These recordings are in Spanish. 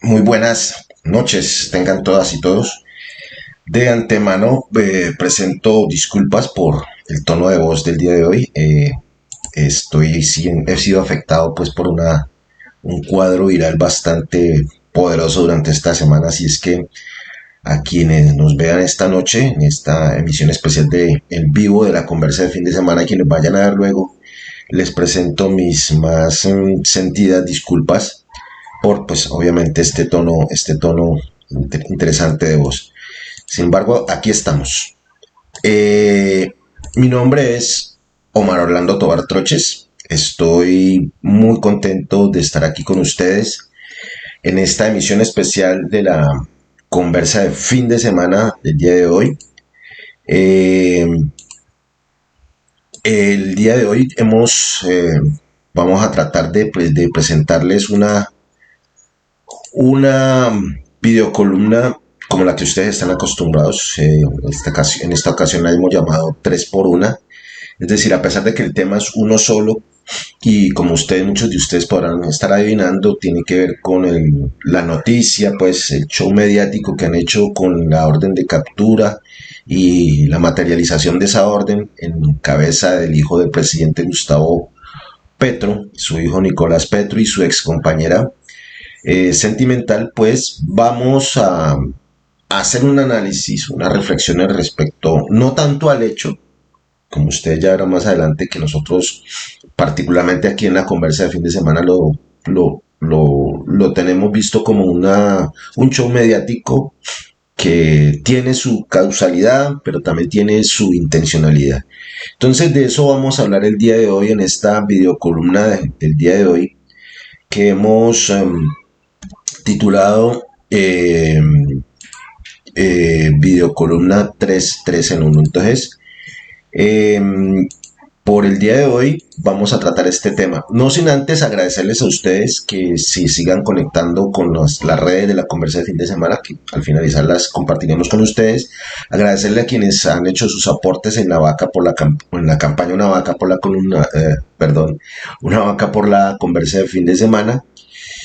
Muy buenas noches, tengan todas y todos. De antemano presento disculpas por el tono de voz del día de hoy. He sido afectado pues por un cuadro viral bastante poderoso durante esta semana, así es que a quienes nos vean esta noche en esta emisión especial de En Vivo de la Conversa de fin de semana, y quienes vayan a ver luego, les presento mis más sentidas disculpas por, pues, obviamente este tono interesante de voz. Sin embargo, aquí estamos. Eh, Mi nombre es Omar Orlando Tobar Troches. Estoy muy contento de estar aquí con ustedes en esta emisión especial de la conversa de fin de semana del día de hoy. Eh, el día de hoy vamos a tratar de presentarles una videocolumna como la que ustedes están acostumbrados. En esta ocasión la hemos llamado 3 por una. Es decir, a pesar de que el tema es uno solo, y como muchos de ustedes podrán estar adivinando, tiene que ver con la noticia, pues el show mediático que han hecho con la orden de captura y la materialización de esa orden en cabeza del hijo del presidente Gustavo Petro, su hijo Nicolás Petro y su ex compañera sentimental. Pues vamos a hacer un análisis, una reflexión al respecto, no tanto al hecho, como ustedes ya verán más adelante, que nosotros, particularmente aquí en la conversa de fin de semana, lo tenemos visto como un show mediático que tiene su causalidad, pero también tiene su intencionalidad. Entonces de eso vamos a hablar el día de hoy en esta videocolumna del día de hoy, que hemos titulado videocolumna 3 en 1. Entonces, eh, por el día de hoy vamos a tratar este tema. No sin antes agradecerles a ustedes que si sigan conectando con las redes de la conversa de fin de semana, que al finalizar las compartiremos con ustedes. Agradecerle a quienes han hecho sus aportes en la vaca por en la campaña Una vaca por la columna, perdón, Una vaca por la conversa de fin de semana.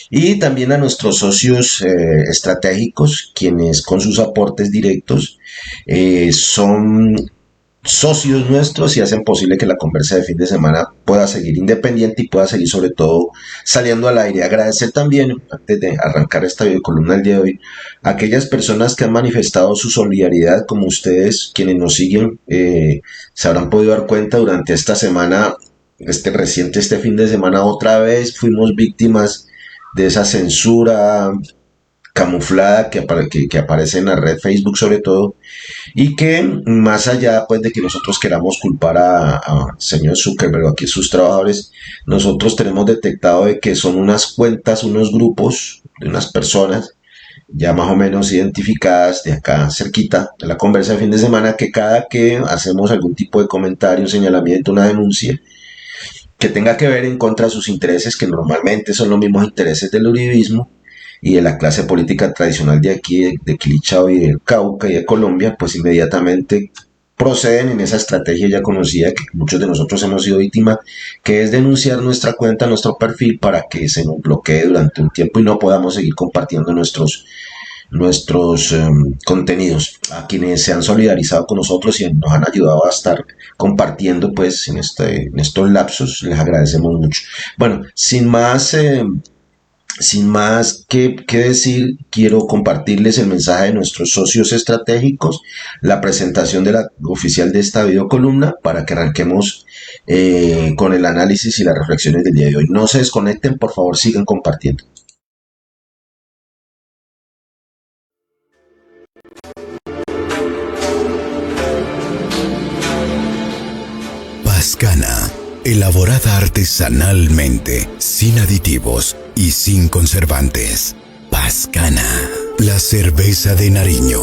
Y también a nuestros socios estratégicos, quienes con sus aportes directos son socios nuestros y hacen posible que la conversa de fin de semana pueda seguir independiente y pueda seguir sobre todo saliendo al aire. Agradecer también, antes de arrancar esta videocolumna del día de hoy, a aquellas personas que han manifestado su solidaridad, como ustedes, quienes nos siguen, se habrán podido dar cuenta durante esta semana, este fin de semana, otra vez fuimos víctimas de esa censura camuflada que aparece en la red Facebook sobre todo, y que más allá pues de que nosotros queramos culpar a señor Zuckerberg o aquí sus trabajadores, nosotros tenemos detectado de que son unas cuentas, unos grupos de unas personas ya más o menos identificadas de acá cerquita de la conversa de fin de semana, que cada que hacemos algún tipo de comentario, un señalamiento, una denuncia que tenga que ver en contra de sus intereses, que normalmente son los mismos intereses del uribismo y de la clase política tradicional de aquí, de Quilichao y del Cauca y de Colombia, pues inmediatamente proceden en esa estrategia ya conocida que muchos de nosotros hemos sido víctimas, que es denunciar nuestra cuenta, nuestro perfil, para que se nos bloquee durante un tiempo y no podamos seguir compartiendo nuestros contenidos. A quienes se han solidarizado con nosotros y nos han ayudado a estar compartiendo pues en estos lapsos, les agradecemos mucho. Bueno, sin más que decir, quiero compartirles el mensaje de nuestros socios estratégicos, la presentación de la oficial de esta videocolumna, para que arranquemos con el análisis y las reflexiones del día de hoy. No se desconecten, por favor, sigan compartiendo. Pascana, elaborada artesanalmente, sin aditivos y sin conservantes. Pascana, la cerveza de Nariño.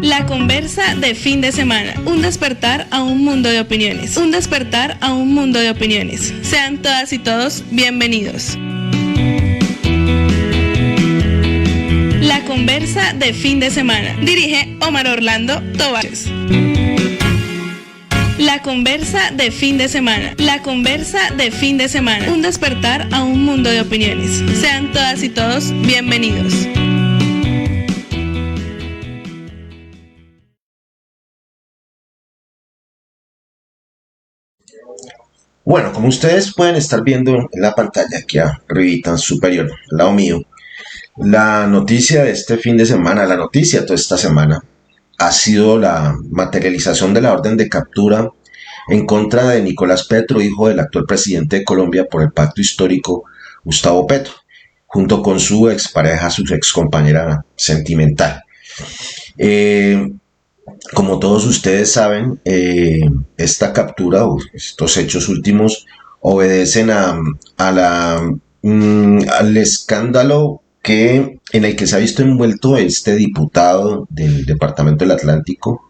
La conversa de fin de semana. Un despertar a un mundo de opiniones. Un despertar a un mundo de opiniones. Sean todas y todos bienvenidos. La La conversa de fin de semana. Dirige Omar Orlando Tobares. La conversa de fin de semana. La conversa de fin de semana. Un despertar a un mundo de opiniones. Sean todas y todos bienvenidos. Bueno, como ustedes pueden estar viendo en la pantalla aquí arribita superior, al lado mío, la noticia de este fin de semana, la noticia de toda esta semana, ha sido la materialización de la orden de captura en contra de Nicolás Petro, hijo del actual presidente de Colombia, por el pacto histórico Gustavo Petro, junto con su expareja, su excompañera sentimental. Eh, Como todos ustedes saben, esta captura o estos hechos últimos obedecen al escándalo en el que se ha visto envuelto este diputado del Departamento del Atlántico,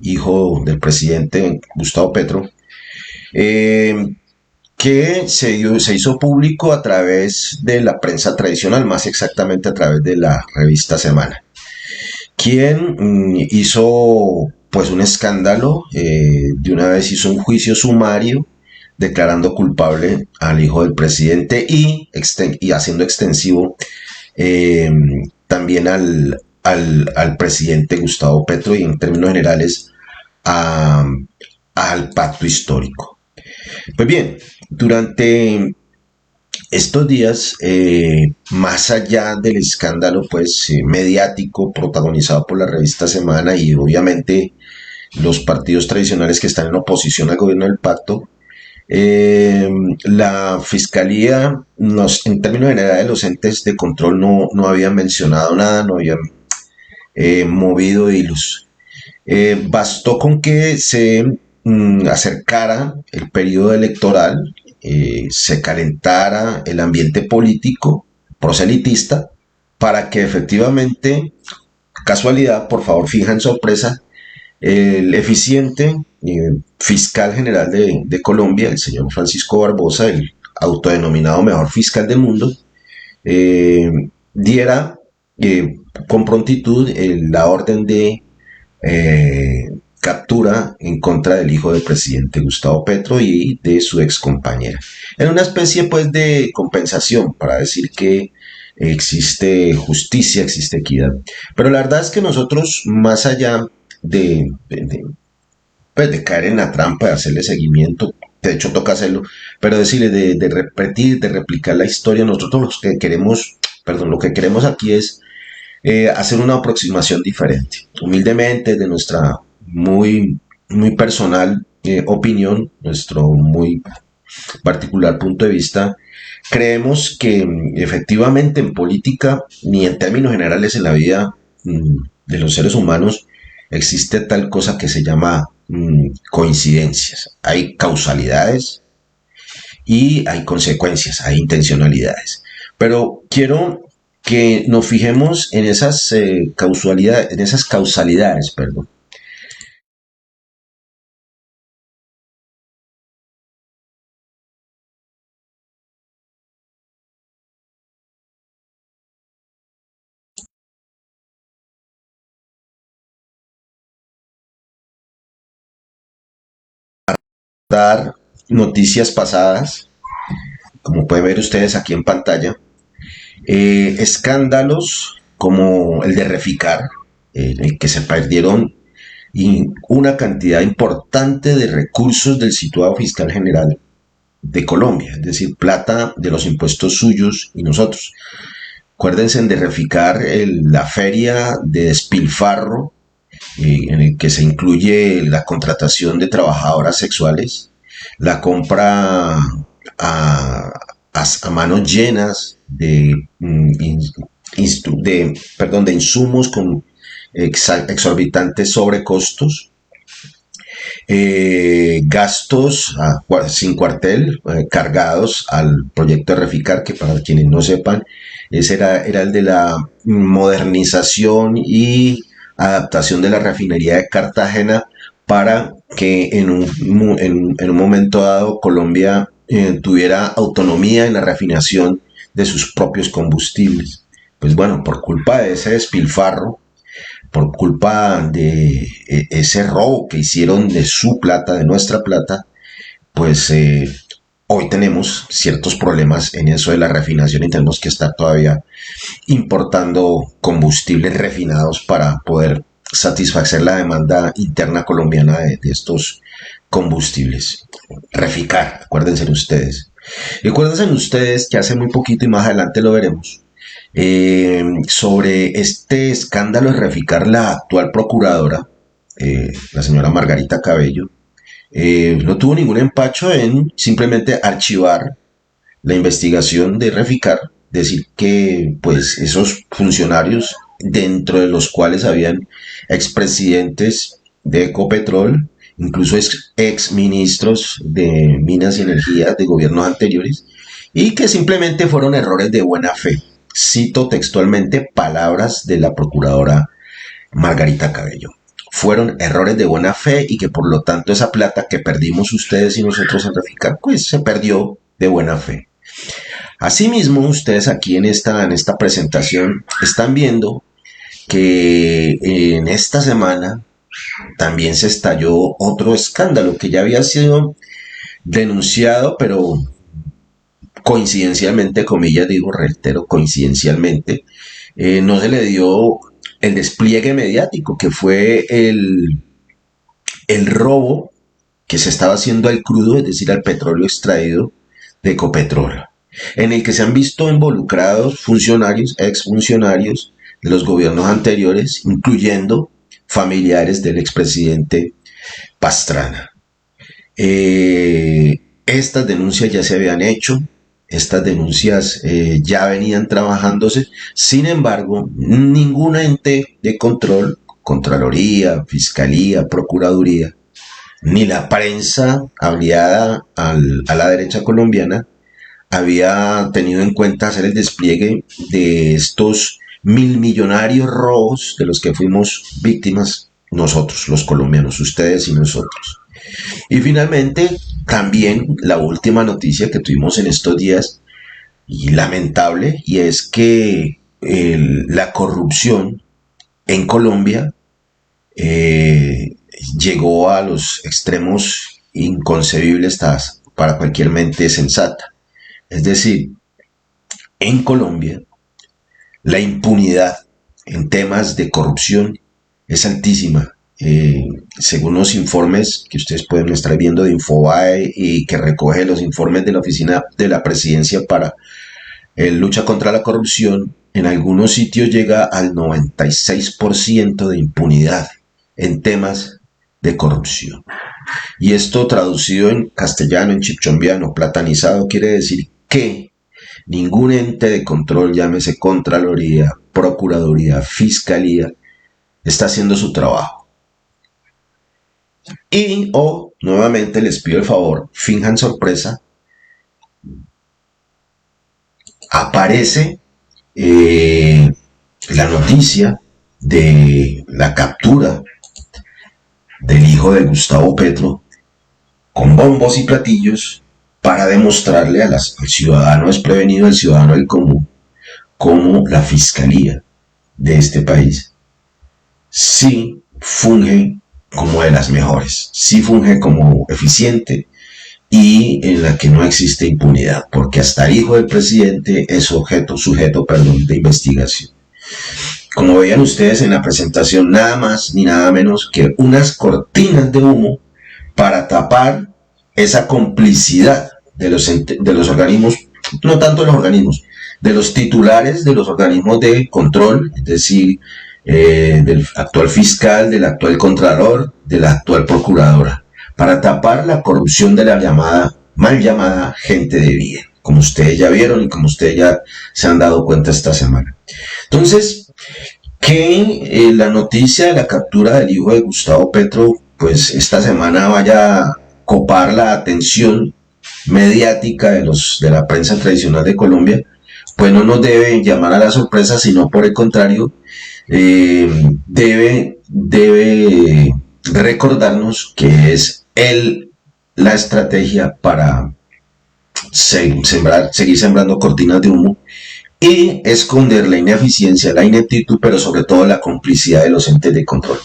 hijo del presidente Gustavo Petro, eh, que se hizo público a través de la prensa tradicional, más exactamente a través de la revista Semana, quien hizo pues un escándalo, de una vez hizo un juicio sumario declarando culpable al hijo del presidente y haciendo extensivo eh, también al presidente Gustavo Petro y en términos generales a, al pacto histórico. Pues bien, durante estos días, más allá del escándalo pues mediático protagonizado por la revista Semana y obviamente los partidos tradicionales que están en oposición al gobierno del pacto, la fiscalía en términos generales los entes de control no habían mencionado nada, no habían movido hilos. Bastó con que se acercara el periodo electoral, se calentara el ambiente político proselitista para que efectivamente, casualidad, por favor fijan sorpresa, el eficiente fiscal general de Colombia, el señor Francisco Barbosa, el autodenominado mejor fiscal del mundo, eh, diera con prontitud la orden de captura en contra del hijo del presidente Gustavo Petro y de su excompañera. En una especie pues de compensación para decir que existe justicia, existe equidad. Pero la verdad es que nosotros, más allá pues de caer en la trampa, de hacerle seguimiento, de hecho toca hacerlo, pero decirle de repetir, de replicar la historia, nosotros lo que queremos aquí es hacer una aproximación diferente, humildemente, de nuestra muy personal opinión, nuestro muy particular punto de vista. Creemos que efectivamente en política, ni en términos generales en la vida de los seres humanos, existe tal cosa que se llama coincidencias. Hay causalidades y hay consecuencias, hay intencionalidades. Pero quiero que nos fijemos en esas causalidades, perdón. Dar noticias pasadas, como pueden ver ustedes aquí en pantalla, escándalos como el de Reficar, en el que se perdieron una cantidad importante de recursos del situado fiscal general de Colombia, es decir, plata de los impuestos suyos y nosotros. Acuérdense de Reficar, la feria de despilfarro, en el que se incluye la contratación de trabajadoras sexuales, la compra a manos llenas de insumos con exorbitantes sobrecostos, gastos sin cuartel, cargados al proyecto de Reficar, que para quienes no sepan, ese era el de la modernización y adaptación de la refinería de Cartagena para que en un momento dado Colombia tuviera autonomía en la refinación de sus propios combustibles. pues bueno, por culpa de ese despilfarro, por culpa de ese robo que hicieron de su plata, de nuestra plata, pues hoy tenemos ciertos problemas en eso de la refinación y tenemos que estar todavía importando combustibles refinados para poder satisfacer la demanda interna colombiana de estos combustibles. Reficar, acuérdense ustedes. Y acuérdense ustedes que hace muy poquito y más adelante lo veremos, sobre este escándalo de Reficar, la actual procuradora, la señora Margarita Cabello, no tuvo ningún empacho en simplemente archivar la investigación de Reficar, decir que pues esos funcionarios, dentro de los cuales habían expresidentes de Ecopetrol, incluso ex ministros de Minas y Energía de gobiernos anteriores, y que simplemente fueron errores de buena fe. Cito textualmente palabras de la procuradora Margarita Cabello. Fueron errores de buena fe y que por lo tanto esa plata que perdimos ustedes y nosotros en Reficar, pues se perdió de buena fe. Asimismo, ustedes aquí en esta presentación están viendo que en esta semana también se estalló otro escándalo que ya había sido denunciado, pero coincidencialmente, comillas digo, reitero, coincidencialmente, no se le dio el despliegue mediático, que fue el robo que se estaba haciendo al crudo, es decir, al petróleo extraído de Ecopetrol, en el que se han visto involucrados funcionarios, exfuncionarios de los gobiernos anteriores, incluyendo familiares del expresidente Pastrana. Estas denuncias ya se habían hecho, estas denuncias ya venían trabajándose, sin embargo, ningún ente de control, Contraloría, Fiscalía, Procuraduría, ni la prensa aliada a la derecha colombiana había tenido en cuenta hacer el despliegue de estos millonarios robos de los que fuimos víctimas nosotros, los colombianos, ustedes y nosotros. Y finalmente, también la última noticia que tuvimos en estos días, y lamentable, y es que la corrupción en Colombia llegó a los extremos inconcebibles para cualquier mente sensata. Es decir, en Colombia la impunidad en temas de corrupción es altísima. Según los informes que ustedes pueden estar viendo de Infobae y que recoge los informes de la Oficina de la Presidencia para lucha contra la corrupción, en algunos sitios llega al 96% de impunidad en temas de corrupción. Y esto traducido en castellano, en chipchombiano, platanizado, quiere decir que ningún ente de control, llámese Contraloría, Procuraduría, Fiscalía, está haciendo su trabajo. Y nuevamente les pido el favor, finjan sorpresa, aparece la noticia de la captura del hijo de Gustavo Petro con bombos y platillos para demostrarle al ciudadano desprevenido, al ciudadano del común, cómo la fiscalía de este país sí funge como de las mejores, sí funge como eficiente y en la que no existe impunidad, porque hasta el hijo del presidente es sujeto de investigación. Como veían ustedes en la presentación, nada más ni nada menos que unas cortinas de humo para tapar esa complicidad de los organismos, no tanto de los organismos, de los titulares de los organismos de control, es decir, del actual fiscal, del actual contralor, de la actual procuradora, para tapar la corrupción de la mal llamada gente de bien, como ustedes ya vieron y como ustedes ya se han dado cuenta esta semana. Entonces, que la noticia de la captura del hijo de Gustavo Petro, pues esta semana vaya a copar la atención mediática de la prensa tradicional de Colombia, pues no nos debe llamar a la sorpresa, sino por el contrario, debe recordarnos que es la estrategia para seguir sembrando cortinas de humo y esconder la ineficiencia, la ineptitud, pero sobre todo la complicidad de los entes de control.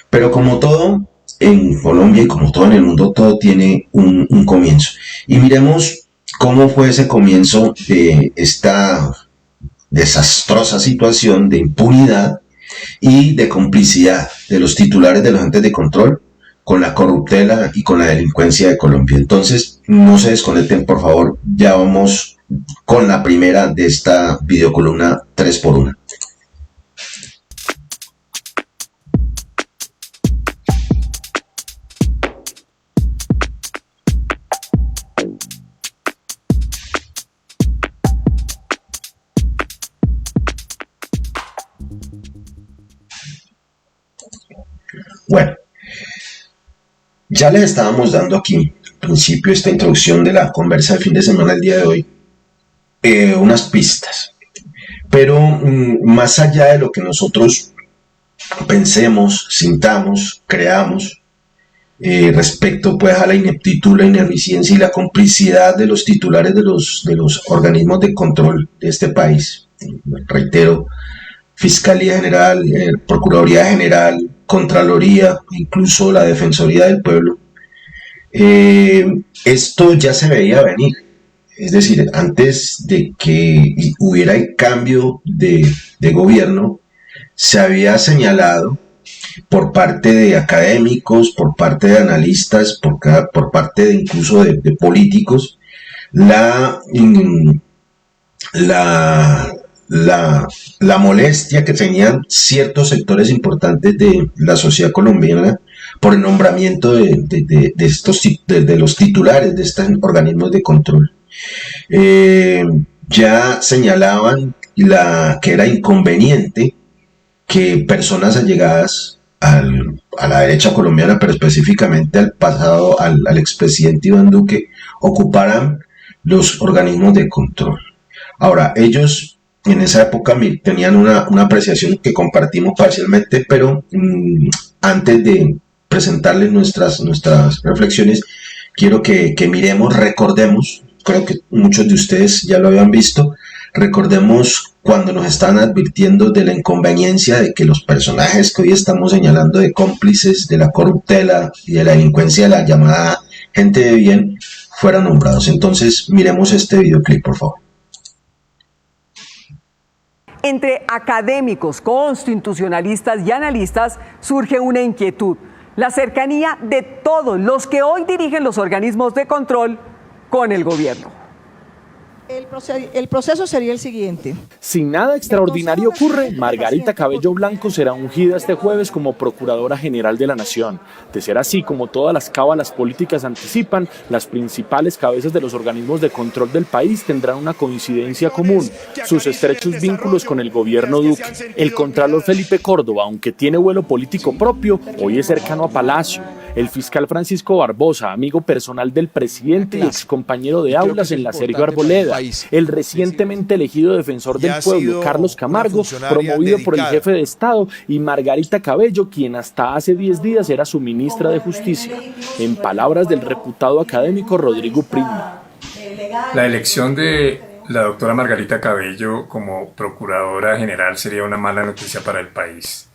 Pero como todo en Colombia y como todo en el mundo, todo tiene un comienzo. Y miremos cómo fue ese comienzo de esta desastrosa situación de impunidad y de complicidad de los titulares de los entes de control con la corruptela y con la delincuencia de Colombia. Entonces, no se desconecten, por favor, ya vamos con la primera de esta videocolumna 3x1. Bueno, ya les estábamos dando aquí, al principio, esta introducción de la conversa de fin de semana el día de hoy, unas pistas. Pero más allá de lo que nosotros pensemos, sintamos, creamos, respecto pues a la ineptitud, la ineficiencia y la complicidad de los titulares de los organismos de control de este país, reitero, Fiscalía General, Procuraduría General, Contraloría, incluso la Defensoría del Pueblo, esto ya se veía venir. Es decir, antes de que hubiera el cambio de gobierno, se había señalado por parte de académicos, por parte de analistas, por parte de incluso de políticos, la molestia que tenían ciertos sectores importantes de la sociedad colombiana por el nombramiento de los titulares de estos organismos de control. Ya señalaban que era inconveniente que personas allegadas a la derecha colombiana, pero específicamente al pasado, al expresidente Iván Duque, ocuparan los organismos de control. Ahora, ellos en esa época tenían una apreciación que compartimos parcialmente, pero antes de presentarles nuestras reflexiones, quiero que miremos, recordemos, creo que muchos de ustedes ya lo habían visto, recordemos cuando nos están advirtiendo de la inconveniencia de que los personajes que hoy estamos señalando de cómplices de la corruptela y de la delincuencia de la llamada gente de bien fueran nombrados. Entonces, miremos este videoclip, por favor. Entre académicos, constitucionalistas y analistas surge una inquietud: la cercanía de todos los que hoy dirigen los organismos de control con el gobierno. El proceso sería el siguiente. Si nada extraordinario ocurre, Margarita Cabello Blanco será ungida este jueves como Procuradora General de la Nación. De ser así, como todas las cábalas políticas anticipan, las principales cabezas de los organismos de control del país tendrán una coincidencia común: sus estrechos vínculos con el gobierno Duque. El contralor Felipe Córdoba, aunque tiene vuelo político propio, hoy es cercano a Palacio. El fiscal Francisco Barbosa, amigo personal del presidente y excompañero de aulas en la Sergio Arboleda. El recientemente elegido defensor del pueblo, Carlos Camargo, promovido por el jefe de Estado, y Margarita Cabello, quien hasta hace 10 días era su ministra de Justicia. En palabras del reputado académico Rodrigo Primo. La elección de la doctora Margarita Cabello como Procuradora General sería una mala noticia para el país.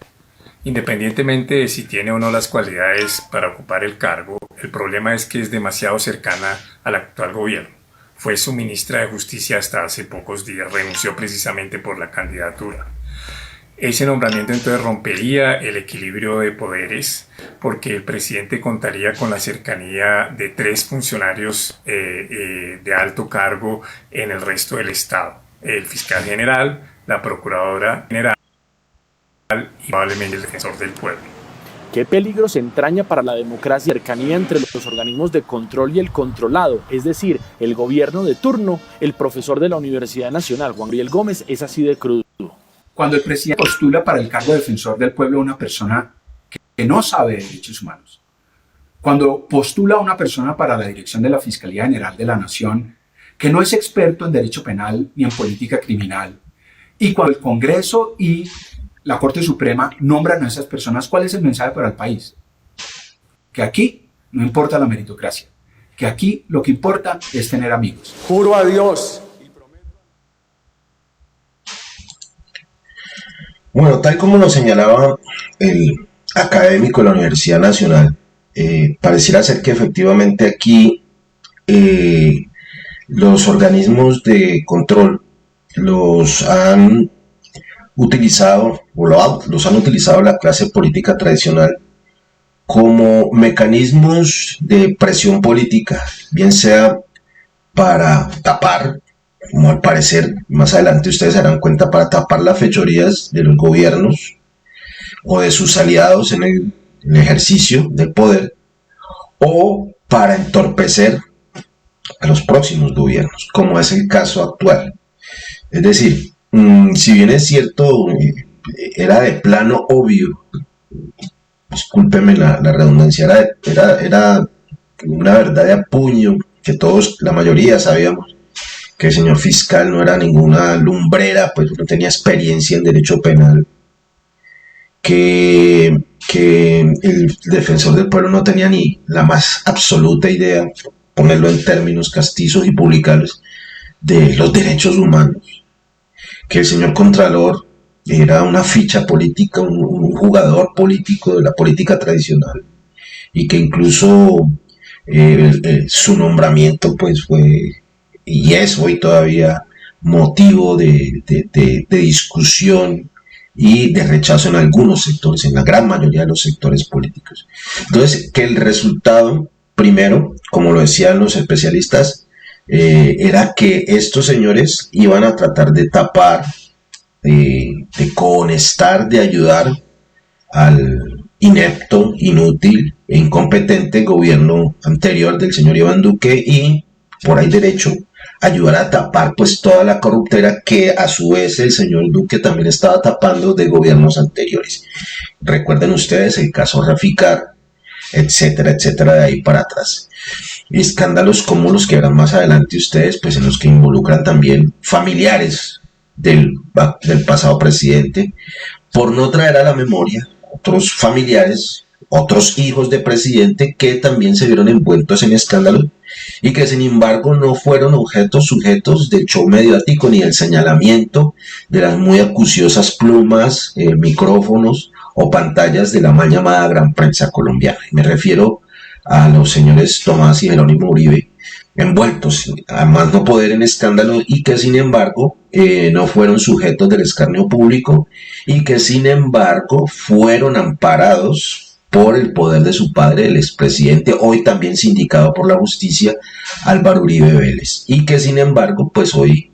Independientemente de si tiene o no las cualidades para ocupar el cargo, el problema es que es demasiado cercana al actual gobierno. Fue su ministra de Justicia hasta hace pocos días, renunció precisamente por la candidatura. Ese nombramiento entonces rompería el equilibrio de poderes, porque el presidente contaría con la cercanía de 3 funcionarios de alto cargo en el resto del Estado: el fiscal general, la procuradora general y probablemente el defensor del pueblo. ¿Qué peligro se entraña para la democracia cercanía entre los organismos de control y el controlado, es decir, el gobierno de turno? El profesor de la Universidad Nacional, Juan Gabriel Gómez, es así de crudo. Cuando el presidente postula para el cargo de defensor del pueblo a una persona que no sabe de derechos humanos, cuando postula a una persona para la dirección de la Fiscalía General de la Nación que no es experto en derecho penal ni en política criminal, y cuando el Congreso y la Corte Suprema nombran a esas personas, ¿cuál es el mensaje para el país? Que aquí no importa la meritocracia, que aquí lo que importa es tener amigos. Juro a Dios Bueno, tal como lo señalaba el académico de la Universidad Nacional, pareciera ser que efectivamente aquí eh, los organismos de control los han utilizado, los han utilizado la clase política tradicional como mecanismos de presión política, bien sea para tapar, como al parecer más adelante ustedes se darán cuenta, para tapar las fechorías de los gobiernos o de sus aliados en el ejercicio del poder, o para entorpecer a los próximos gobiernos, como es el caso actual. Es decir, si bien es cierto, era de plano obvio, discúlpeme la redundancia, era una verdad de apuño, que todos, la mayoría sabíamos que el señor fiscal no era ninguna lumbrera, pues no tenía experiencia en derecho penal, que el defensor del pueblo no tenía ni la más absoluta idea, ponerlo en términos castizos y publicables, de los derechos humanos, que el señor Contralor era una ficha política, un jugador político de la política tradicional, y que incluso su nombramiento pues fue y es hoy todavía motivo de discusión y de rechazo en algunos sectores, en la gran mayoría de los sectores políticos. Entonces, que el resultado, primero, como lo decían los especialistas, era que estos señores iban a tratar de tapar, de cohonestar, de ayudar al inepto, inútil e incompetente gobierno anterior del señor Iván Duque, y por ahí derecho ayudar a tapar pues toda la corruptera que a su vez el señor Duque también estaba tapando de gobiernos anteriores. Recuerden ustedes el caso Reficar, etcétera, etcétera, de ahí para atrás. Escándalos como los que verán más adelante ustedes, pues en los que involucran también familiares del pasado presidente, por no traer a la memoria otros familiares, otros hijos de presidente que también se vieron envueltos en escándalos y que sin embargo no fueron sujetos del show mediático ni del señalamiento de las muy acuciosas plumas, micrófonos o pantallas de la mal llamada gran prensa colombiana. Me refiero a los señores Tomás y Jerónimo Uribe, envueltos a más no poder en escándalos, y que sin embargo no fueron sujetos del escarnio público, y que sin embargo fueron amparados por el poder de su padre, el expresidente, hoy también sindicado por la justicia, Álvaro Uribe Vélez, y que sin embargo pues hoy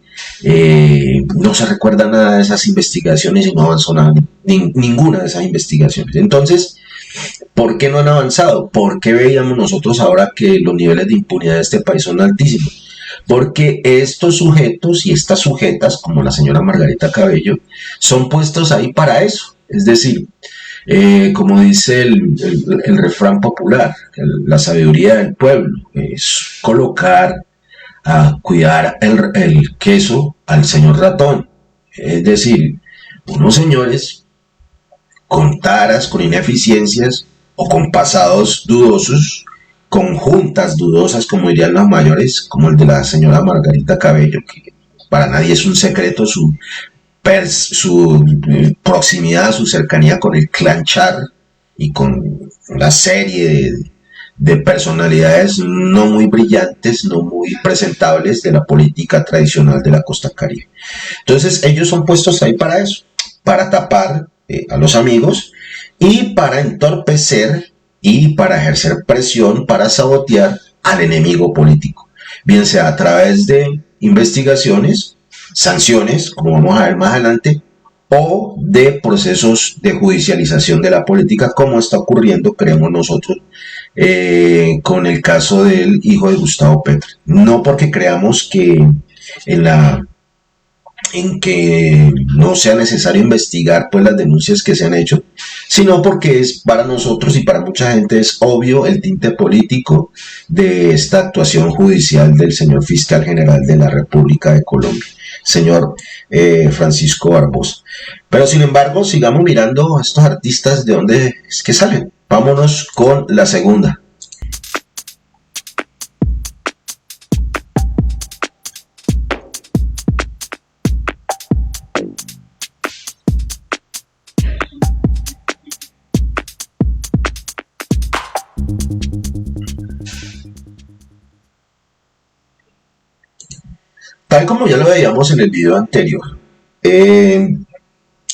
no se recuerda nada de esas investigaciones y no avanzó nada, ninguna de esas investigaciones. Entonces, ¿por qué no han avanzado? ¿Por qué veíamos nosotros ahora que los niveles de impunidad de este país son altísimos? Porque estos sujetos y estas sujetas, como la señora Margarita Cabello, son puestos ahí para eso. Es decir, como dice el refrán popular, la sabiduría del pueblo es colocar a cuidar el queso al señor ratón. Es decir, unos señores con taras, con ineficiencias o con pasados dudosos, con juntas dudosas, como dirían los mayores, como el de la señora Margarita Cabello, que para nadie es un secreto su proximidad, su cercanía con el clan Char y con una serie de personalidades no muy brillantes, no muy presentables de la política tradicional de la costa caribe. Entonces ellos son puestos ahí para eso, para tapar a los amigos y para entorpecer y para ejercer presión, para sabotear al enemigo político, bien sea a través de investigaciones, sanciones, como vamos a ver más adelante, o de procesos de judicialización de la política, como está ocurriendo, creemos nosotros, con el caso del hijo de Gustavo Petro. No porque creamos que en que no sea necesario investigar pues las denuncias que se han hecho, sino porque es para nosotros y para mucha gente es obvio el tinte político de esta actuación judicial del señor fiscal general de la República de Colombia, señor Francisco Barbosa. Pero sin embargo, sigamos mirando a estos artistas de dónde es que salen. Vámonos con la segunda. Tal como ya lo veíamos en el video anterior,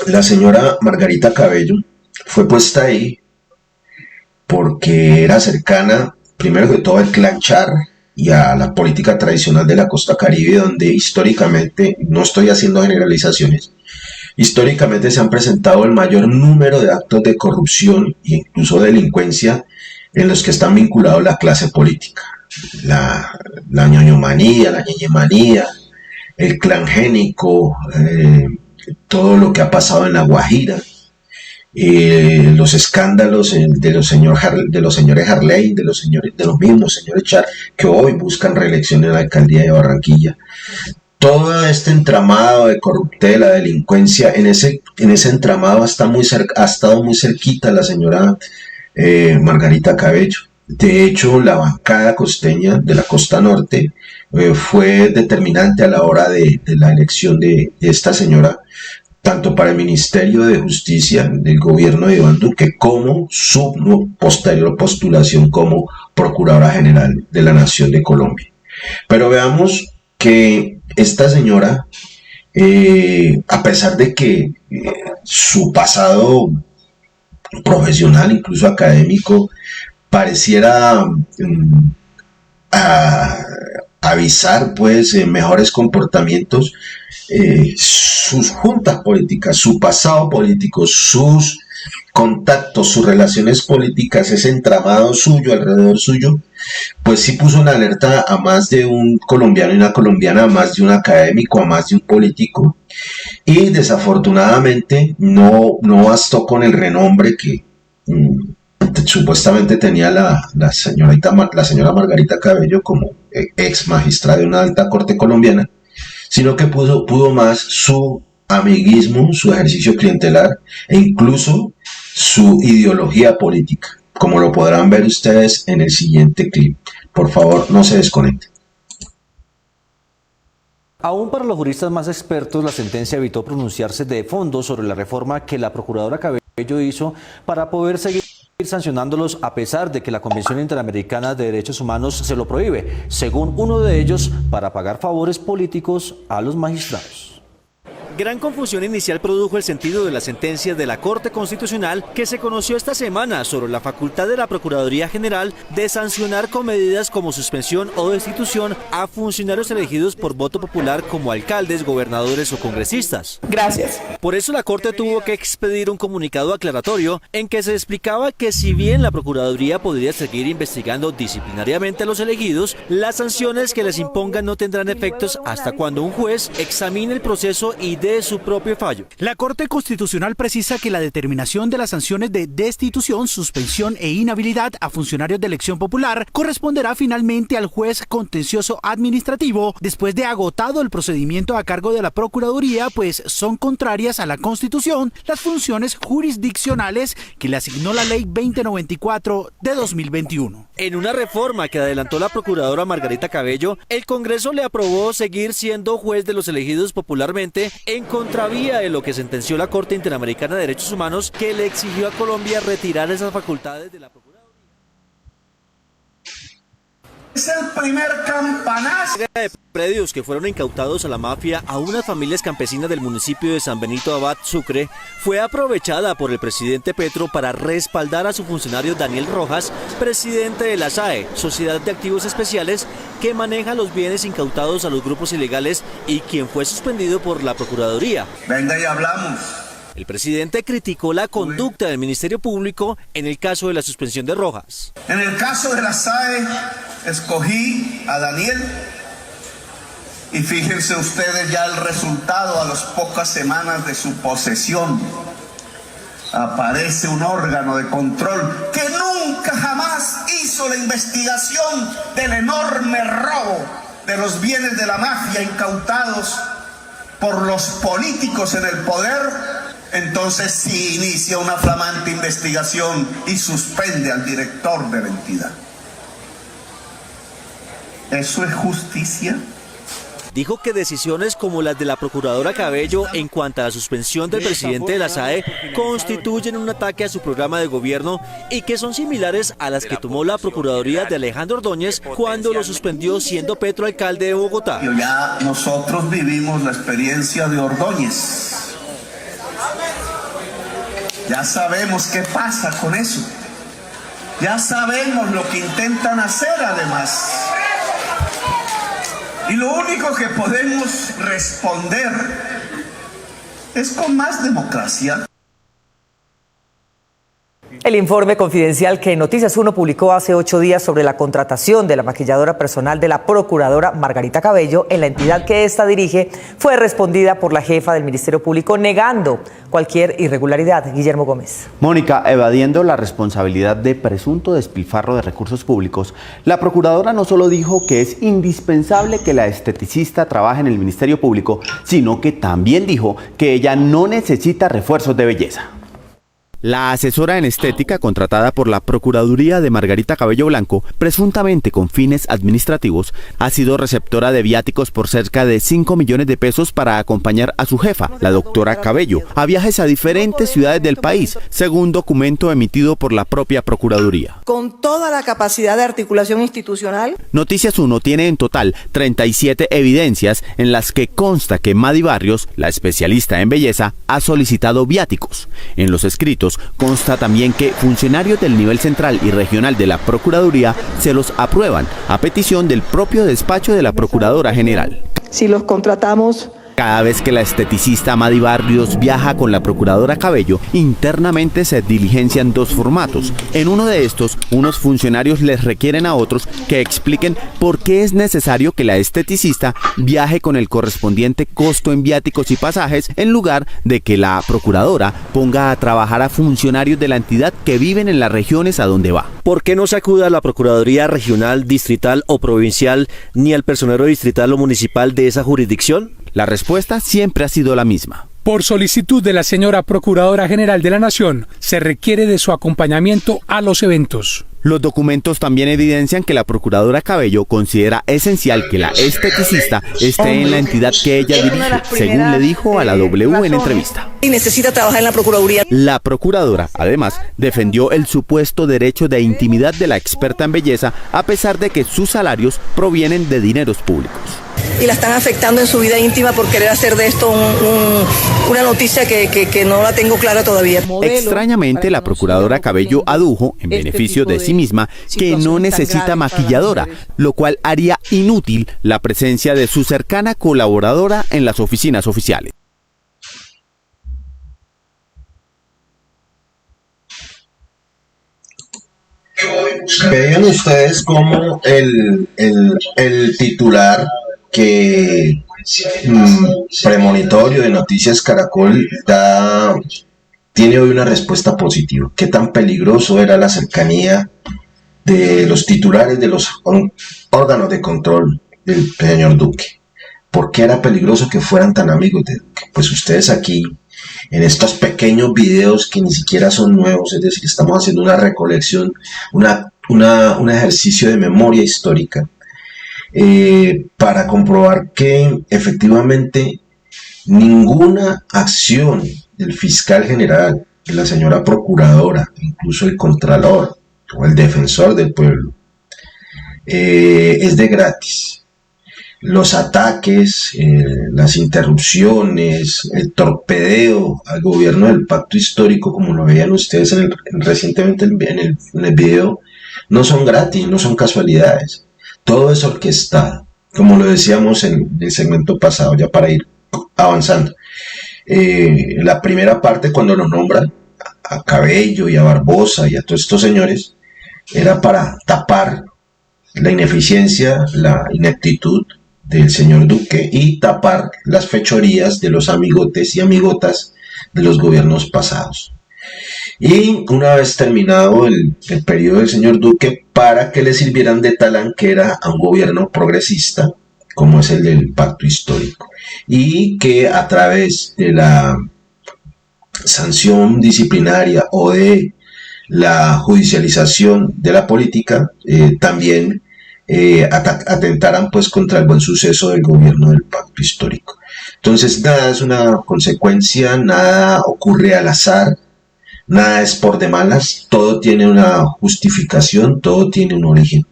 la señora Margarita Cabello fue puesta ahí porque era cercana, primero que todo, al clan Char y a la política tradicional de la costa caribe, donde históricamente, no estoy haciendo generalizaciones, históricamente se han presentado el mayor número de actos de corrupción e incluso delincuencia en los que están vinculados la clase política. La ñoñomanía, la ñeñemanía, el clan génico, todo lo que ha pasado en La Guajira, los escándalos de los señores Harley, de los mismos señores Char, que hoy buscan reelección en la alcaldía de Barranquilla. Todo este entramado de corruptela, delincuencia, en ese entramado ha estado muy cerquita la señora Margarita Cabello. De hecho, la bancada costeña de la costa norte fue determinante a la hora de la elección de esta señora, tanto para el Ministerio de Justicia del gobierno de Iván Duque como su posterior postulación como Procuradora General de la Nación de Colombia. Pero veamos que esta señora, a pesar de que su pasado profesional, incluso académico, pareciera avisar pues mejores comportamientos, sus juntas políticas, su pasado político, sus contactos, sus relaciones políticas, ese entramado suyo, alrededor suyo, pues sí puso en alerta a más de un colombiano y una colombiana, a más de un académico, a más de un político, y desafortunadamente no bastó con el renombre que supuestamente tenía la señora Margarita Cabello como ex magistrada de una alta corte colombiana, sino que pudo más su amiguismo, su ejercicio clientelar e incluso su ideología política, como lo podrán ver ustedes en el siguiente clip. Por favor, no se desconecten. Aún para los juristas más expertos, la sentencia evitó pronunciarse de fondo sobre la reforma que la procuradora Cabello hizo para poder seguir sancionándolos, a pesar de que la Convención Interamericana de Derechos Humanos se lo prohíbe, según uno de ellos, para pagar favores políticos a los magistrados. Gran confusión inicial produjo el sentido de la sentencia de la Corte Constitucional que se conoció esta semana sobre la facultad de la Procuraduría General de sancionar con medidas como suspensión o destitución a funcionarios elegidos por voto popular como alcaldes, gobernadores o congresistas. Gracias. Por eso la Corte tuvo que expedir un comunicado aclaratorio en que se explicaba que si bien la Procuraduría podría seguir investigando disciplinariamente a los elegidos, las sanciones que les impongan no tendrán efectos hasta cuando un juez examine el proceso y de su propio fallo. La Corte Constitucional precisa que la determinación de las sanciones de destitución, suspensión e inhabilidad a funcionarios de elección popular corresponderá finalmente al juez contencioso administrativo después de agotado el procedimiento a cargo de la Procuraduría, pues son contrarias a la Constitución las funciones jurisdiccionales que le asignó la Ley 2094 de 2021. En una reforma que adelantó la procuradora Margarita Cabello, el Congreso le aprobó seguir siendo juez de los elegidos popularmente en contravía de lo que sentenció la Corte Interamericana de Derechos Humanos, que le exigió a Colombia retirar esas facultades de la Procuraduría. Es el primer campanazo de predios que fueron incautados a la mafia a unas familias campesinas del municipio de San Benito Abad, Sucre, fue aprovechada por el presidente Petro para respaldar a su funcionario Daniel Rojas, presidente de la SAE, Sociedad de Activos Especiales, que maneja los bienes incautados a los grupos ilegales y quien fue suspendido por la Procuraduría. Venga y hablamos. El presidente criticó la conducta del Ministerio Público en el caso de la suspensión de Rojas. En el caso de la SAE, escogí a Daniel y fíjense ustedes ya el resultado a las pocas semanas de su posesión. Aparece un órgano de control que nunca jamás hizo la investigación del enorme robo de los bienes de la mafia incautados por los políticos en el poder. Entonces sí inicia una flamante investigación y suspende al director de la entidad. ¿Eso es justicia? dijo que decisiones como las de la procuradora Cabello en cuanto a la suspensión del presidente de la SAE constituyen un ataque a su programa de gobierno y que son similares a las que tomó la Procuraduría de Alejandro Ordóñez cuando lo suspendió siendo Petro alcalde de Bogotá. Ya nosotros vivimos la experiencia de Ordóñez. Ya sabemos qué pasa con eso. Ya sabemos lo que intentan hacer además. Y lo único que podemos responder es con más democracia. El informe confidencial que Noticias 1 publicó hace 8 días sobre la contratación de la maquilladora personal de la procuradora Margarita Cabello en la entidad que ésta dirige fue respondida por la jefa del Ministerio Público negando cualquier irregularidad. Guillermo Gómez. Mónica, evadiendo la responsabilidad de presunto despilfarro de recursos públicos, la procuradora no solo dijo que es indispensable que la esteticista trabaje en el Ministerio Público, sino que también dijo que ella no necesita refuerzos de belleza. La asesora en estética contratada por la Procuraduría de Margarita Cabello Blanco, presuntamente con fines administrativos, ha sido receptora de viáticos por cerca de 5 millones de pesos para acompañar a su jefa, la doctora Cabello, a viajes a diferentes ciudades del país, según documento emitido por la propia Procuraduría. Con toda la capacidad de articulación institucional. Noticias 1 tiene en total 37 evidencias en las que consta que Madi Barrios, la especialista en belleza, ha solicitado viáticos. En los escritos consta también que funcionarios del nivel central y regional de la Procuraduría se los aprueban a petición del propio despacho de la Procuradora General. Si los contratamos. Cada vez que la esteticista Madi Barrios viaja con la procuradora Cabello, internamente se diligencian dos formatos. En uno de estos, unos funcionarios les requieren a otros que expliquen por qué es necesario que la esteticista viaje con el correspondiente costo en viáticos y pasajes, en lugar de que la procuradora ponga a trabajar a funcionarios de la entidad que viven en las regiones a donde va. ¿Por qué no se acude a la Procuraduría Regional, Distrital o Provincial, ni al personero distrital o municipal de esa jurisdicción? La respuesta siempre ha sido la misma. Por solicitud de la señora Procuradora General de la Nación, se requiere de su acompañamiento a los eventos. Los documentos también evidencian que la procuradora Cabello considera esencial que la esteticista esté en la entidad que ella dirige, según le dijo a la W en entrevista. Y necesita trabajar en la Procuraduría. La procuradora, además, defendió el supuesto derecho de intimidad de la experta en belleza, a pesar de que sus salarios provienen de dineros públicos. Y la están afectando en su vida íntima por querer hacer de esto una noticia que no la tengo clara todavía. Extrañamente, la procuradora Cabello adujo, en beneficio de sí misma, que no necesita maquilladora, lo cual haría inútil la presencia de su cercana colaboradora en las oficinas oficiales. Vean ustedes cómo el titular que premonitorio de Noticias Caracol tiene hoy una respuesta positiva. ¿Qué tan peligroso era la cercanía de los titulares de los órganos de control del señor Duque? ¿Por qué era peligroso que fueran tan amigos de Duque? Pues ustedes aquí, en estos pequeños videos que ni siquiera son nuevos, es decir, estamos haciendo una recolección, un ejercicio de memoria histórica, para comprobar que efectivamente ninguna acción del fiscal general, de la señora procuradora, incluso el contralor o el defensor del pueblo, es de gratis. Los ataques, las interrupciones, el torpedeo al gobierno del pacto histórico, como lo veían ustedes recientemente en el video, no son gratis, no son casualidades. Todo es orquestado, como lo decíamos en el segmento pasado, ya para ir avanzando. La primera parte, cuando lo nombran a Cabello y a Barbosa y a todos estos señores, era para tapar la ineficiencia, la ineptitud del señor Duque y tapar las fechorías de los amigotes y amigotas de los gobiernos pasados. Y una vez terminado el periodo del señor Duque, para que le sirvieran de talanquera a un gobierno progresista, como es el del pacto histórico, y que a través de la sanción disciplinaria o de la judicialización de la política, también atentaran pues contra el buen suceso del gobierno del pacto histórico. Entonces nada es una consecuencia, nada ocurre al azar, nada es por de malas, todo tiene una justificación, todo tiene un origen.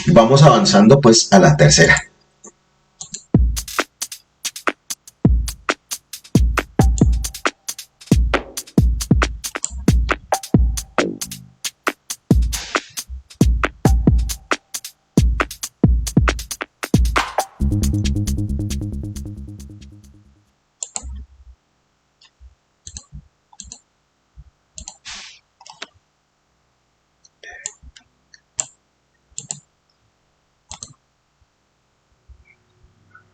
Vamos avanzando pues a la tercera.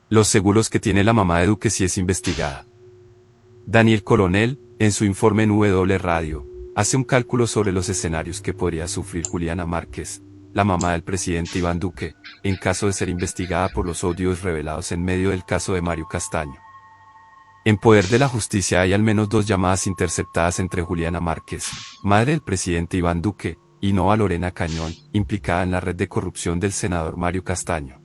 Los seguros que tiene la mamá de Duque si es investigada. Daniel Coronel, en su informe en W Radio, hace un cálculo sobre los escenarios que podría sufrir Juliana Márquez, la mamá del presidente Iván Duque, en caso de ser investigada por los audios revelados en medio del caso de Mario Castaño. En poder de la justicia hay al menos 2 llamadas interceptadas entre Juliana Márquez, madre del presidente Iván Duque, y Nova Lorena Cañón, implicada en la red de corrupción del senador Mario Castaño.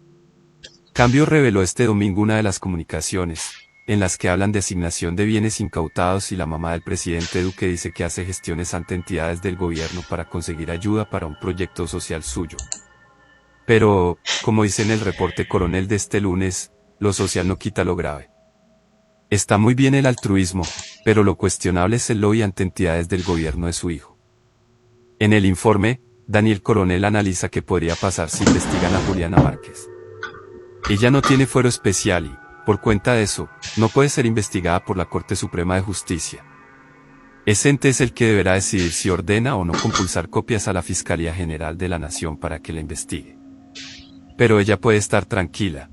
Cambio reveló este domingo una de las comunicaciones, en las que hablan de asignación de bienes incautados y la mamá del presidente Duque dice que hace gestiones ante entidades del gobierno para conseguir ayuda para un proyecto social suyo. Pero, como dice en el reporte Coronel de este lunes, lo social no quita lo grave. Está muy bien el altruismo, pero lo cuestionable es el lobby ante entidades del gobierno de su hijo. En el informe, Daniel Coronel analiza qué podría pasar si investigan a Juliana Márquez. Ella no tiene fuero especial y, por cuenta de eso, no puede ser investigada por la Corte Suprema de Justicia. Ese ente es el que deberá decidir si ordena o no compulsar copias a la Fiscalía General de la Nación para que la investigue. Pero ella puede estar tranquila.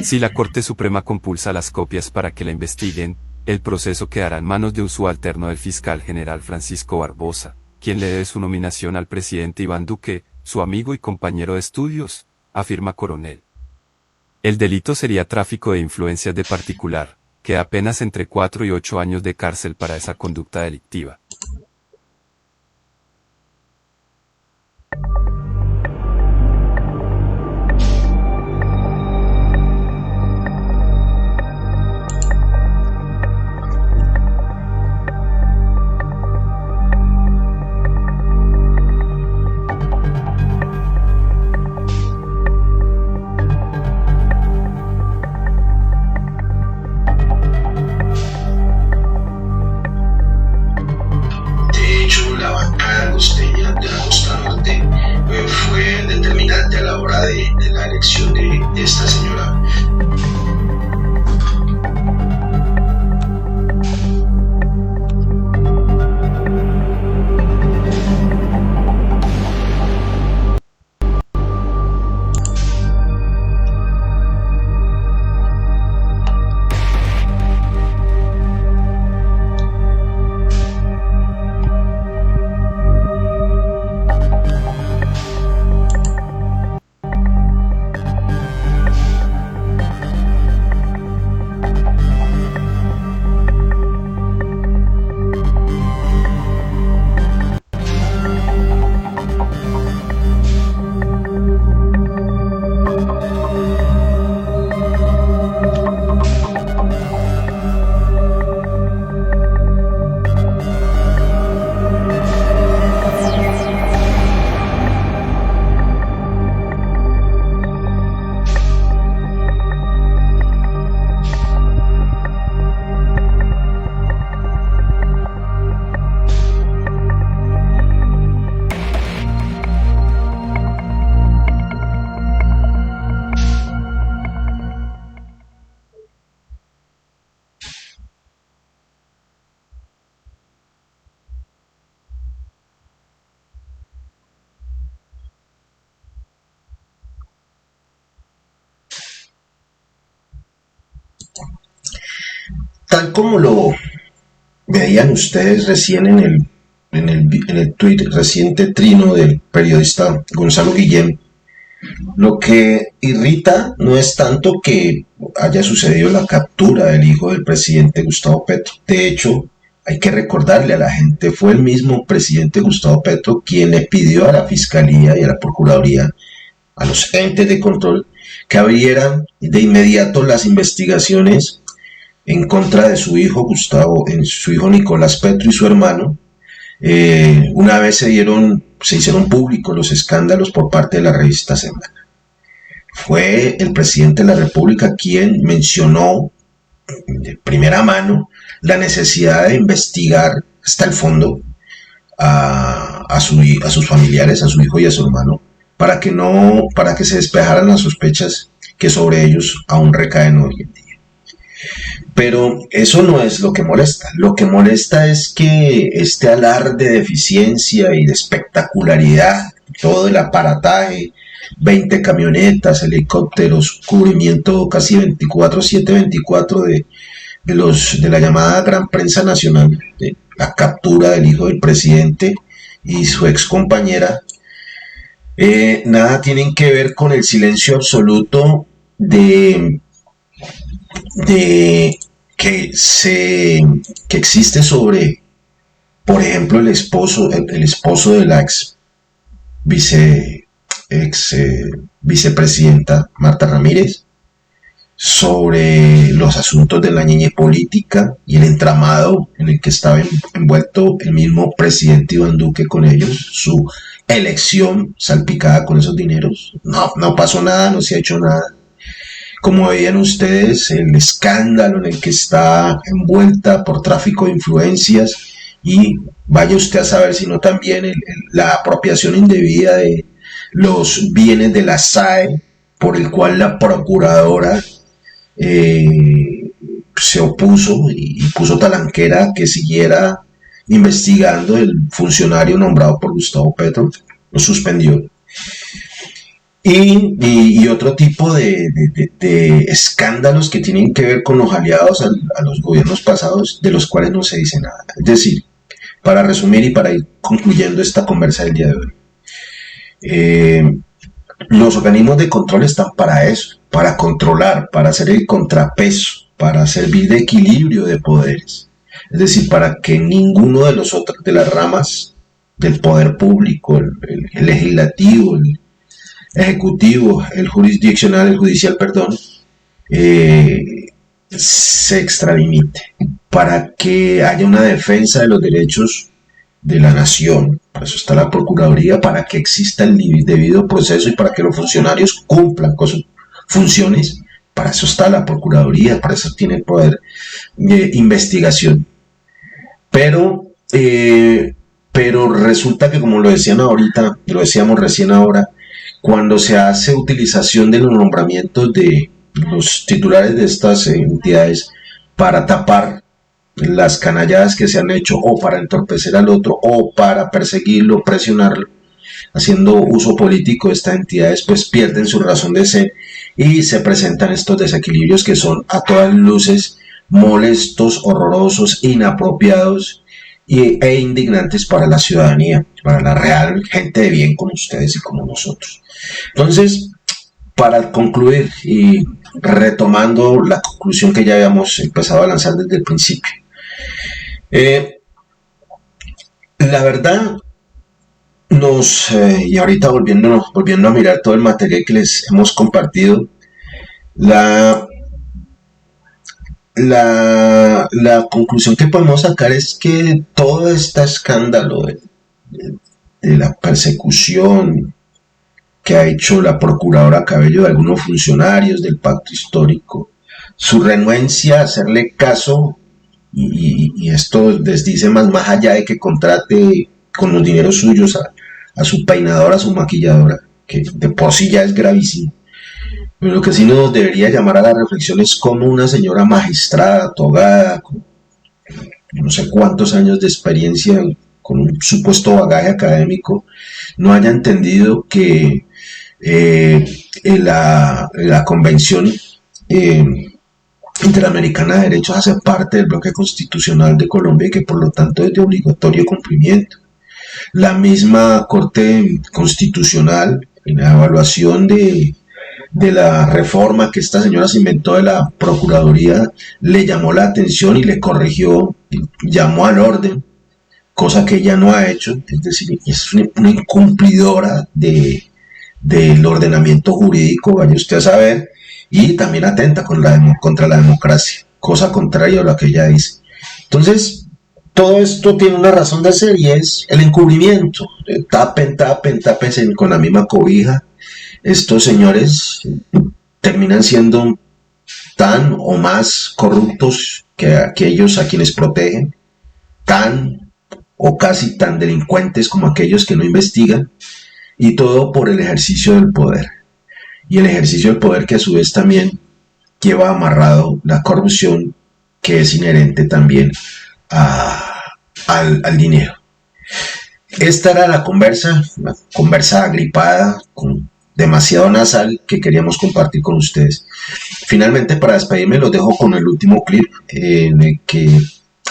Si la Corte Suprema compulsa las copias para que la investiguen, el proceso quedará en manos de un subalterno del fiscal general Francisco Barbosa, quien le debe su nominación al presidente Iván Duque, su amigo y compañero de estudios, afirma Coronel. El delito sería tráfico de influencias de particular, que da penas entre 4 y 8 años de cárcel para esa conducta delictiva. Esta señora. Tal como lo veían ustedes recién en el tuit reciente trino del periodista Gonzalo Guillén, lo que irrita no es tanto que haya sucedido la captura del hijo del presidente Gustavo Petro. De hecho, hay que recordarle a la gente, fue el mismo presidente Gustavo Petro quien le pidió a la Fiscalía y a la Procuraduría a los entes de control que abrieran de inmediato las investigaciones en contra de su hijo Gustavo, su hijo Nicolás Petro y su hermano. Una vez se hicieron públicos los escándalos por parte de la revista Semana. Fue el presidente de la República quien mencionó de primera mano la necesidad de investigar hasta el fondo a sus familiares, a su hijo y a su hermano, para que se despejaran las sospechas que sobre ellos aún recaen hoy en día. Pero eso no es lo que molesta. Lo que molesta es que este alarde de eficiencia y de espectacularidad, todo el aparataje, 20 camionetas, helicópteros, cubrimiento casi 24/7 de la llamada gran prensa nacional, de la captura del hijo del presidente y su ex compañera, nada tienen que ver con el silencio absoluto que existe sobre, por ejemplo, el esposo de la ex vicepresidenta Marta Ramírez, sobre los asuntos de la ñeñe política y el entramado en el que estaba envuelto el mismo presidente Iván Duque con ellos, su elección salpicada con esos dineros. No pasó nada, no se ha hecho nada. Como veían ustedes, el escándalo en el que está envuelta por tráfico de influencias, y vaya usted a saber si no también la apropiación indebida de los bienes de la SAE, por el cual la procuradora se opuso y puso talanquera que siguiera investigando. El funcionario nombrado por Gustavo Petro lo suspendió. Y otro tipo de escándalos que tienen que ver con los aliados a los gobiernos pasados, de los cuales no se dice nada. Es decir, para resumir y para ir concluyendo esta conversa del día de hoy, los organismos de control están para eso, para controlar, para hacer el contrapeso, para servir de equilibrio de poderes. Es decir, para que ninguno de las ramas del poder público, el legislativo, el ejecutivo, el jurisdiccional, el judicial, se extralimite, para que haya una defensa de los derechos de la nación. Para eso está la Procuraduría, para que exista el debido proceso y para que los funcionarios cumplan con sus funciones. Para eso está la Procuraduría, para eso tiene el poder de investigación. Pero resulta que, como lo decíamos recién ahora, cuando se hace utilización de los nombramientos de los titulares de estas entidades para tapar las canalladas que se han hecho, o para entorpecer al otro, o para perseguirlo, presionarlo, haciendo uso político de estas entidades, pues pierden su razón de ser y se presentan estos desequilibrios que son a todas luces molestos, horrorosos, inapropiados e indignantes para la ciudadanía, para la real gente de bien como ustedes y como nosotros. Entonces, para concluir y retomando la conclusión que ya habíamos empezado a lanzar desde el principio, la verdad y ahorita volviendo a mirar todo el material que les hemos compartido, la conclusión que podemos sacar es que todo este escándalo de la persecución que ha hecho la procuradora Cabello de algunos funcionarios del pacto histórico, su renuencia a hacerle caso, y esto les dice más allá de que contrate con los dineros suyos a su peinadora, a su maquilladora, que de por sí ya es gravísimo. Pero lo que sí nos debería llamar a la reflexión es cómo una señora magistrada, togada, con no sé cuántos años de experiencia, con un supuesto bagaje académico, no haya entendido que la Convención Interamericana de Derechos hace parte del bloque constitucional de Colombia y que por lo tanto es de obligatorio cumplimiento. La misma Corte Constitucional, en la evaluación de la reforma que esta señora se inventó de la Procuraduría, le llamó la atención y le corrigió, llamó al orden, cosa que ella no ha hecho. Es decir, es una incumplidora de del ordenamiento jurídico, vaya usted a saber, y también atenta contra la democracia, cosa contraria a lo que ella dice. Entonces, todo esto tiene una razón de ser y es el encubrimiento. Tápense con la misma cobija. Estos señores terminan siendo tan o más corruptos que aquellos a quienes protegen, tan o casi tan delincuentes como aquellos que no investigan, y todo por el ejercicio del poder. Y el ejercicio del poder que a su vez también lleva amarrado la corrupción, que es inherente también al dinero. Esta era la conversa agripada, con demasiado nasal, que queríamos compartir con ustedes. Finalmente, para despedirme, los dejo con el último clip en el que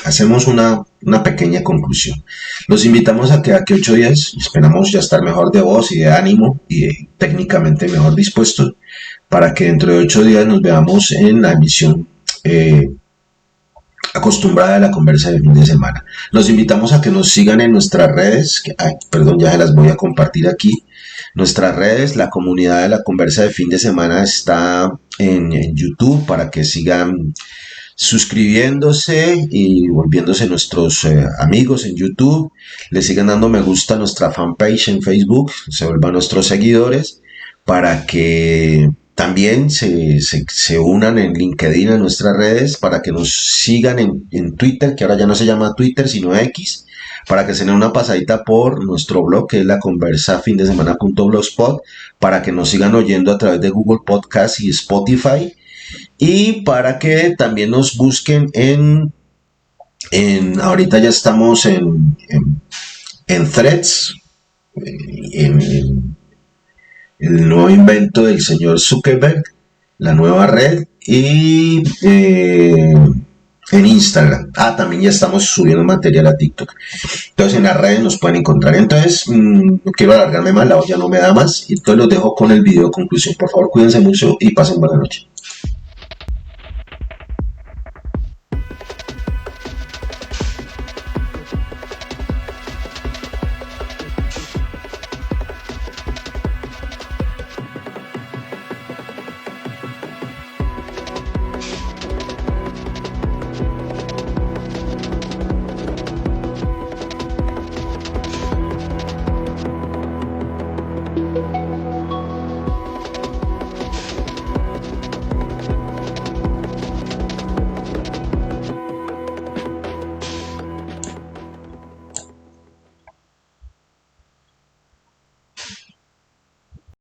hacemos una pequeña conclusión. Los invitamos a que aquí 8 días esperamos ya estar mejor de voz y de ánimo y técnicamente mejor dispuestos, para que dentro de 8 días nos veamos en la emisión acostumbrada a la conversa de fin de semana. Los invitamos a que nos sigan en nuestras redes, ya se las voy a compartir aquí. Nuestras redes, la comunidad de la conversa de fin de semana está en YouTube, para que sigan suscribiéndose y volviéndose nuestros amigos en YouTube. Le sigan dando me gusta a nuestra fanpage en Facebook, se vuelvan nuestros seguidores, para que también se unan en LinkedIn a nuestras redes, para que nos sigan en Twitter, que ahora ya no se llama Twitter sino X, para que se den una pasadita por nuestro blog, que es la conversafindesemana.blogspot, para que nos sigan oyendo a través de Google Podcast y Spotify, y para que también nos busquen ahorita ya estamos en Threads, en el nuevo invento del señor Zuckerberg, la nueva red, y en Instagram. También ya estamos subiendo material a TikTok. Entonces en las redes nos pueden encontrar. Entonces no quiero alargarme más, la olla no me da más, y entonces los dejo con el video conclusión. Por favor, cuídense mucho y pasen buena noche.